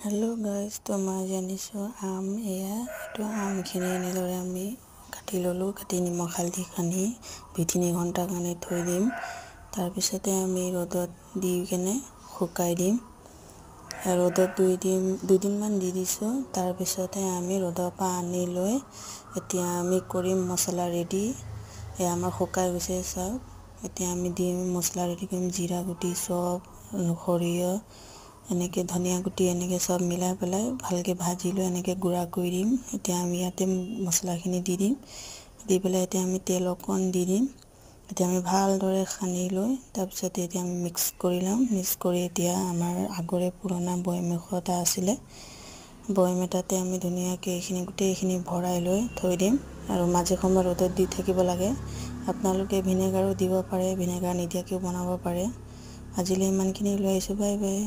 Hello guys, तो मैं जानिছো आम एया तो আমখিনি এনেদৰে আমি কাটি ললো। কাটি নিমখ হালধি সানি 2-3 ঘণ্টা কাৰণে থৈ দিম। তাৰ পিছতে আমি ৰ'দত দি কেনে শুকাই দিম। ৰ'দত দুদিনমান দি দিছো। তাৰ পিছতে আমি ৰ'দৰ পৰা আনি লৈ এতিয়া আমি কৰিম মছলা ৰেডি। আমাৰ শুকাই গৈছে সব। এতিয়া আমি দিম মছলা ৰেডি কৰিম। জিৰা গুটি সব, সৰিয়হ, এনেকে ধনিয়া গুটি এনেকে সব মিলাই পেলাই ভালকে ভাজি লৈ এনেকে গুড়া কৰি দিম। এতিয়া আমি ইয়াতে মছলাখিনি দি দিম। দি পেলাই এতিয়া আমি তেল অকণ দি দিম। এতিয়া আমি ভালদৰে সানি লৈ তাৰ পিছত এতিয়া আমি মিক্স কৰি লম। মিক্স কৰি এতিয়া আমাৰ আগৰে পুৰণা বৈয়াম এটা আছিলে, বৈয়াম এটাতে আমি ধুনীয়াকৈ এইখিনি গোটেইখিনি ভৰাই লৈ থৈ দিম আৰু মাজে সময়ে ৰ'দত দি থাকিব লাগে। আপোনালোকে ভিনেগাৰো দিব পাৰে, ভিনেগাৰ নিদিয়াকেও বনাব পাৰে। আজিলৈ ইমানখিনি লৈ আহিছোঁ। Bye bye.